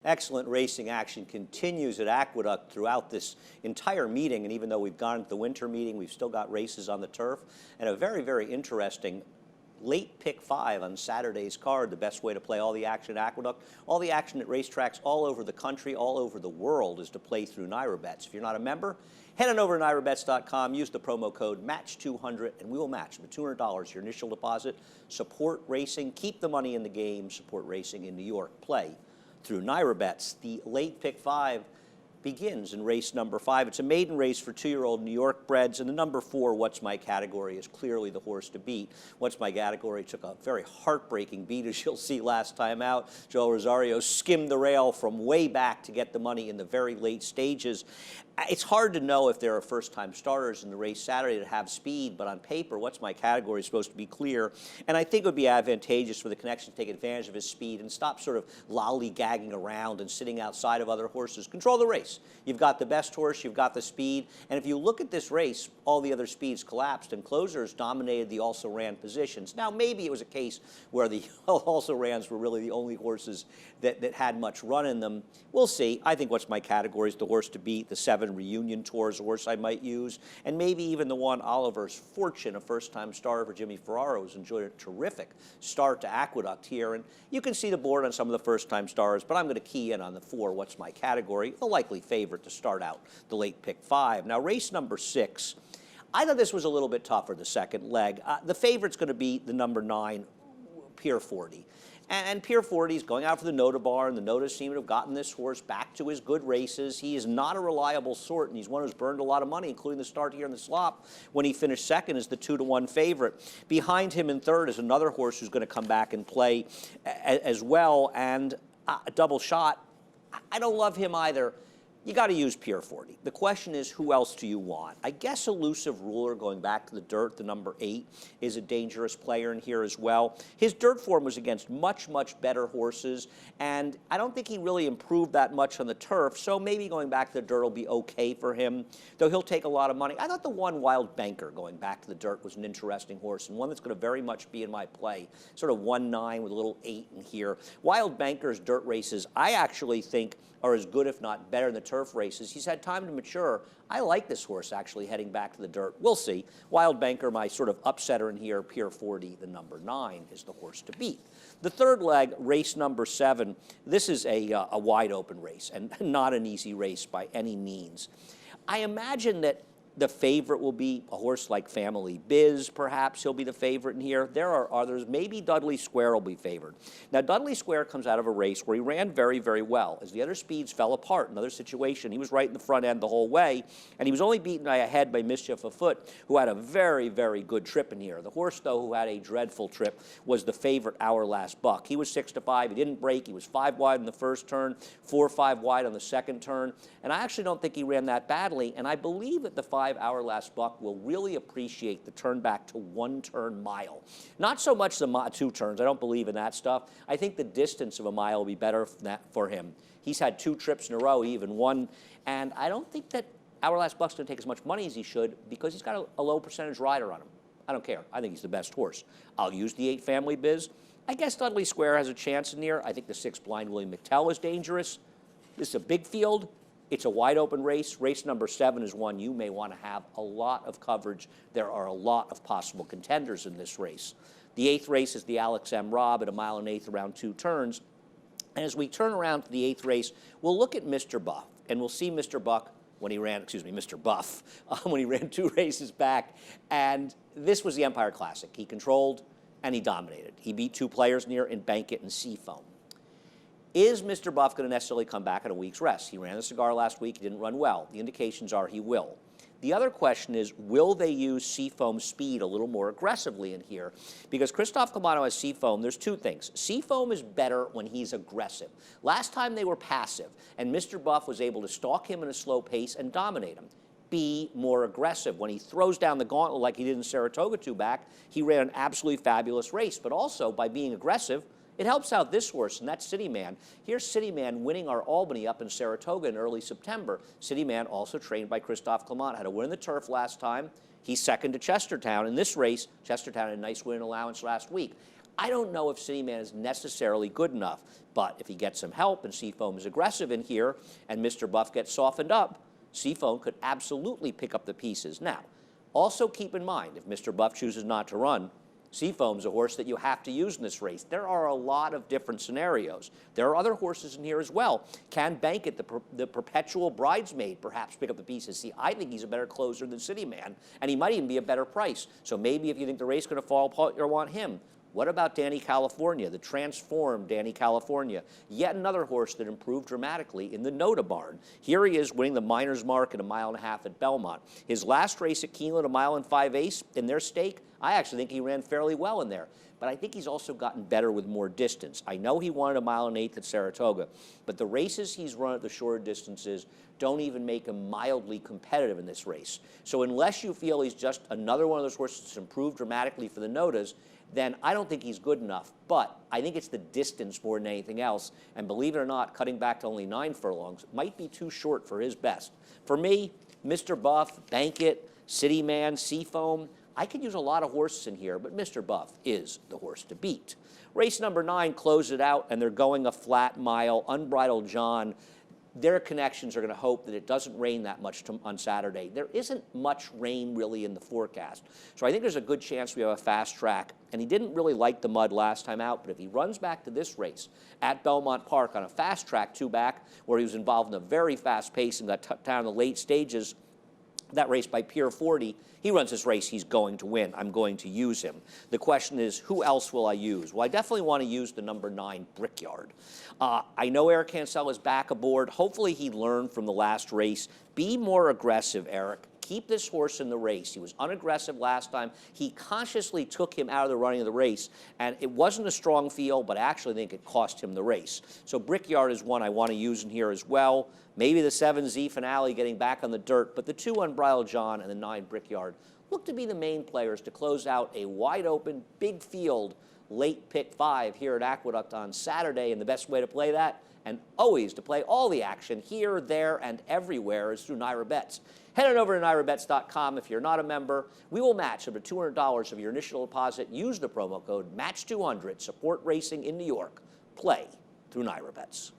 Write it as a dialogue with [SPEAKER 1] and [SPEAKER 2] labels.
[SPEAKER 1] Excellent racing action continues at Aqueduct throughout this entire meeting, and even though we've gone to the winter meeting, we've still got races on the turf, and a very, very interesting late pick 5 on Saturday's card, the best way to play all the action at Aqueduct. All the action at racetracks all over the country, all over the world is to play through NYRABets. If you're not a member, head on over to NYRABets.com, use the promo code MATCH200, and we will match with $200 your initial deposit. Support racing, keep the money in the game, support racing in New York. Play through NYRABets. The late pick 5 begins in race number 5. It's a maiden race for 2-year-old New York breds, and the number 4, What's My Category, is clearly the horse to beat. What's My Category took a very heartbreaking beat, as you'll see last time out. Joel Rosario skimmed the rail from way back to get the money in the very late stages. It's hard to know if there are first-time starters in the race Saturday that have speed, but on paper, What's My Category is supposed to be clear, and I think it would be advantageous for the connection to take advantage of his speed and stop sort of lollygagging around and sitting outside of other horses. Control the race. You've got the best horse, you've got the speed, and if you look at this race, all the other speeds collapsed, and closers dominated the also-ran positions. Now, maybe it was a case where the also-rans were really the only horses that had much run in them. We'll see. I think What's My Category is the horse to beat. The 7 Reunion Tour is a horse I might use, and maybe even the 1 Oliver's Fortune, a first-time starter for Jimmy Ferraro, who's enjoyed a terrific start to Aqueduct here. And you can see the board on some of the first-time starters, but I'm going to key in on the 4 What's My Category, the likely favorite to start out the late pick 5. Now, race number 6, I thought this was a little bit tougher, the second leg. The favorite's going to be the number 9, Pier 40. And Pier 40 is going out for the Nota bar, and the Notas seem to have gotten this horse back to his good races. He is not a reliable sort, and he's one who's burned a lot of money, including the start here in the slop when he finished second as the 2-to-1 favorite. Behind him in third is another horse who's going to come back and play as well, and a double shot. I don't love him either. You got to use Pier 40. The question is, who else do you want? I guess Elusive Ruler, going back to the dirt, the number 8, is a dangerous player in here as well. His dirt form was against much, much better horses, and I don't think he really improved that much on the turf, so maybe going back to the dirt will be okay for him, though he'll take a lot of money. I thought the 1 Wild Banker, going back to the dirt, was an interesting horse, and one that's going to very much be in my play. Sort of 1-9 with a little 8 in here. Wild Banker's dirt races, I actually think, are as good, if not better, than the turf races. He's had time to mature. I like this horse actually heading back to the dirt. We'll see. Wild Banker, my sort of upsetter in here. Pier 40, the number 9, is the horse to beat. The third leg, race number 7, this is a wide open race and not an easy race by any means. I imagine that the favorite will be a horse like Family Biz, perhaps. He'll be the favorite in here. There are others. Maybe Dudley Square will be favored. Now, Dudley Square comes out of a race where he ran very, very well. As the other speeds fell apart, another situation, he was right in the front end the whole way, and he was only beaten ahead by Mischief Afoot, who had a very, very good trip in here. The horse, though, who had a dreadful trip, was the favorite, Our Last Buck. He was 6-5. He didn't break. He was 5 wide in the first turn, 4-5 wide on the second turn, and I actually don't think he ran that badly, and I believe that the 5 Our Last Buck will really appreciate the turn back to 1-turn mile. Not so much the 2 turns. I don't believe in that stuff. I think the distance of a mile will be better for him. He's had 2 trips in a row, he even won, and I don't think that Our Last Buck's going to take as much money as he should because he's got a low percentage rider on him. I don't care. I think he's the best horse. I'll use the 8 Family Biz. I guess Dudley Square has a chance in here. I think the 6 Blind Willie McTell is dangerous. This is a big field. It's a wide open race. Race number 7 is one you may want to have a lot of coverage. There are a lot of possible contenders in this race. The 8th race is the Alex M. Robb at 1 1/8 around 2 turns. And as we turn around to the 8th race, we'll look at Mr. Buff, and we'll see Mr. Buck when he ran, Mr. Buff, when he ran 2 races back. And this was the Empire Classic. He controlled and he dominated. He beat 2 players near in Bankit and Seafoam. Is Mr. Buff going to necessarily come back at a week's rest? He ran the cigar last week. He didn't run well. The indications are he will. The other question is, will they use Seafoam's speed a little more aggressively in here? Because Christophe Camano has Seafoam. There's 2 things. Seafoam is better when he's aggressive. Last time they were passive, and Mr. Buff was able to stalk him in a slow pace and dominate him. Be more aggressive. When he throws down the gauntlet like he did in Saratoga 2 back, he ran an absolutely fabulous race. But also, by being aggressive, it helps out this horse, and that's City Man. Here's City Man winning our Albany up in Saratoga in early September. City Man, also trained by Christophe Clement, had a win in the turf last time. He's second to Chestertown. In this race, Chestertown had a nice win allowance last week. I don't know if City Man is necessarily good enough, but if he gets some help and Seafoam is aggressive in here and Mr. Buff gets softened up, Seafoam could absolutely pick up the pieces. Now, also keep in mind, if Mr. Buff chooses not to run, Seafoam's a horse that you have to use in this race. There are a lot of different scenarios. There are other horses in here as well. Can Bankit, the perpetual bridesmaid, perhaps pick up the pieces? See, I think he's a better closer than City Man, and he might even be a better price. So maybe if you think the race is going to fall apart, you'll want him. What about Danny California, the transformed Danny California? Yet another horse that improved dramatically in the Noda barn. Here he is winning the Miners' Mark at 1.5 miles at Belmont. His last race at Keeneland, 1 mile and 5/8 in their stake, I actually think he ran fairly well in there. But I think he's also gotten better with more distance. I know he won 1 mile and 1/8 at Saratoga, but the races he's run at the shorter distances don't even make him mildly competitive in this race. So unless you feel he's just another one of those horses that's improved dramatically for the Nodas, then I don't think he's good enough. But I think it's the distance more than anything else. And believe it or not, cutting back to only 9 furlongs might be too short for his best. For me, Mr. Buff, Bankit, City Man, Seafoam, I could use a lot of horses in here, but Mr. Buff is the horse to beat. Race number 9 closed it out, and they're going a flat mile. Unbridled John, their connections are going to hope that it doesn't rain that much on Saturday. There isn't much rain really in the forecast. So I think there's a good chance we have a fast track. And he didn't really like the mud last time out, but if he runs back to this race at Belmont Park on a fast track 2-back, where he was involved in a very fast pace and got down in the late stages, that race by Pier 40, he runs this race, he's going to win. I'm going to use him. The question is, who else will I use? Well, I definitely want to use the number 9 Brickyard. I know Eric Cancel is back aboard. Hopefully he learned from the last race. Be more aggressive, Eric. Keep this horse in the race. He was unaggressive last time. He consciously took him out of the running of the race, and it wasn't a strong field, but I actually think it cost him the race. So Brickyard is one I want to use in here as well. Maybe the 7 Z Finale getting back on the dirt, but the 2 Unbridled John and the 9 Brickyard look to be the main players to close out a wide-open, big field, late pick 5 here at Aqueduct on Saturday, and the best way to play that, and always to play all the action here, there, and everywhere, is through NYRA Bets. Head on over to NYRABets.com. If you're not a member, we will match up to $200 of your initial deposit. Use the promo code MATCH200. Support racing in New York. Play through NYRA Bets.